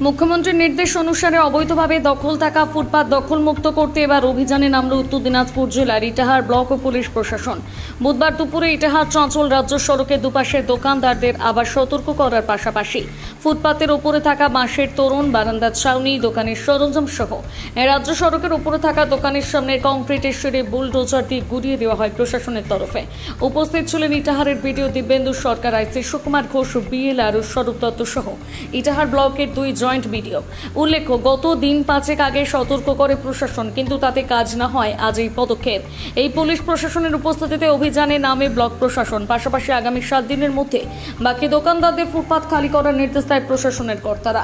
মুখ্যমন্ত্রীর নির্দেশ অনুসারে অবৈধভাবে দখল থাকা ফুটপাত দখলমুক্ত করতে এবার অভিযানে নামল উত্তর দিনাজপুর জেলার ইটাহার ব্লক ও পুলিশ প্রশাসন। বুধবার দুপুরে ইটাহার চঞ্চল রাজ্য সড়কের দুপাশের দোকানদারদের আবার সতর্ক করার পাশাপাশি ফুটপাতের ওপরে থাকা বাঁশের তোরণ, বারান্দার ছাউনি, দোকানের সরঞ্জাম সহ রাজ্য সড়কের ওপরে থাকা দোকানের সামনে কংক্রিটের সিঁড়ি বুলডোজার দিয়ে গুড়িয়ে দেওয়া হয় প্রশাসনের তরফে। উপস্থিত ছিলেন ইটাহারের বিডিও দিব্যেন্দু সরকার, আইসি সুকুমার ঘোষ, বিএলআর ও স্বরূপ দত্ত সহ ইটাহার ব্লকের দুই জয়েন্ট ভিডিও। উল্লেখ্য, গত দিন 5 আগে সতর্ক করে প্রশাসন, কিন্তু তাতে কাজ না হয় আজ এই পদক্ষেপ। এই পুলিশ প্রশাসনের উপস্থিতিতে অভিযানে নামে ব্লক প্রশাসন। পাশাপাশি আগামী 7 দিনের মধ্যে বাকি দোকানদারদের ফুটপাত খালি করার নির্দেশ দেয় প্রশাসনের কর্তারা।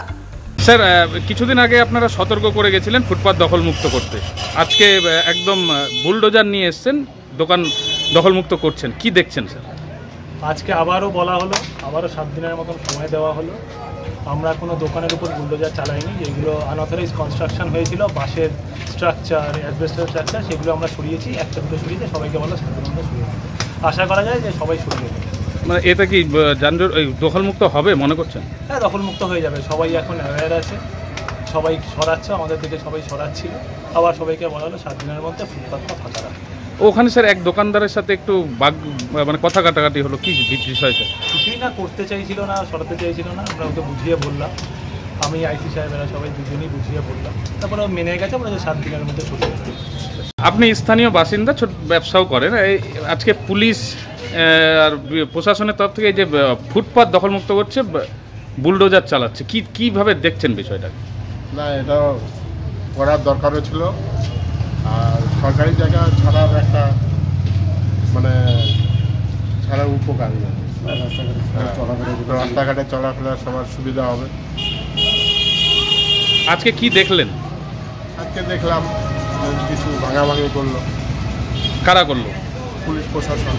স্যার, কিছুদিন আগে আপনারা সতর্ক করে গেছিলেন ফুটপাত দখলমুক্ত করতে, আজকে একদম বুলডোজার নিয়ে এসছেন, দোকান দখলমুক্ত করছেন, কি দেখছেন স্যার? আজকে আবারও বলা হলো, আবারও 7 দিনের মতন সময় দেওয়া হলো। আমরা কোনো দোকানের উপর বুলডোজার চালাইনি। যেগুলো আনঅথরাইজ কনস্ট্রাকশন হয়েছিল, বাঁশের স্ট্রাকচার, অ্যাসবেস্টস স্ট্রাকচার, সেগুলো আমরা সরিয়েছি। একটা দুটো সরিয়েছি, সবাইকে বলা 7 দিনের মধ্যে সরিয়ে দিতে। আশা করা যায় যে সবাই সরিয়ে দেবে। মানে এটা কি যানজট দখলমুক্ত হবে মনে করছেন? হ্যাঁ, দখলমুক্ত হয়ে যাবে। সবাই এখন অ্যাওয়্যার আছে, সবাই সরাচ্ছে, আমাদের দিকে সবাই সরাচ্ছিল। আবার সবাইকে বলা হলো 7 দিনের মধ্যে ফুটপাতটা ফাঁকা রাখবে। ওখানে স্যার এক দোকানদারের সাথে একটু মানে কথা কাটাকাটি হলো, কি বিষয় স্যার? কিছুই না, করতে চাইছিল না, সরাতে চাইছিল না। আমরা ওকে বুঝিয়ে বললাম, আমি আইসি সাহেবেরা সবাই দুজনেই বুঝিয়ে বললাম। তারপরে ও মেনে গেছে, আমরা 7 দিনের মধ্যে সরিয়ে দেবে। আপনি স্থানীয় বাসিন্দা, ছোট ব্যবসাও করেন, আজকে পুলিশ আর প্রশাসনের তরফ থেকে যে ফুটপাত দখলমুক্ত করছে, বুলডোজার চালাচ্ছে, কিভাবে দেখছেন বিষয়টা? না, এটা করার দরকারও ছিল। আর সরকারি জায়গা ছাড়ার একটা মানে ছাড়ার উপকারী, রাস্তাঘাটে চলাফেরার সবার সুবিধা হবে। আজকে কি দেখলেন? আজকে দেখলাম কিছু ভাঙাভাঙি করলো। কারা করলো? পুলিশ প্রশাসন,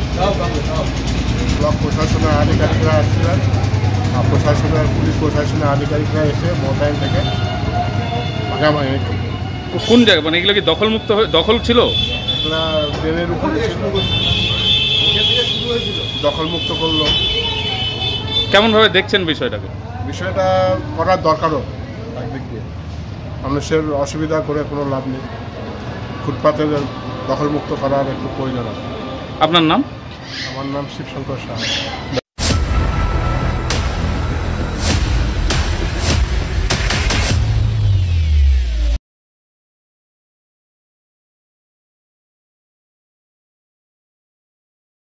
ব্লক প্রশাসনের আধিকারিকরা আসছিলেন, আর পুলিশ প্রশাসনের আধিকারিকরা এসে মোবাইল থেকে ভাঙাভাঙি। কোন জায়গা, মানে এগুলো কি দখলমুক্ত দখল ছিল না ট্রেনের উপরে দখলমুক্ত করলো? কেমনভাবে দেখছেন বিষয়টাকে? বিষয়টা করার দরকারও একদিক দিয়ে। মানুষের অসুবিধা করে কোনো লাভ নেই। ফুটপাতের দখলমুক্ত করার একটু প্রয়োজন আছে। আপনার নাম? আমার নাম শিবশঙ্কর সাহা।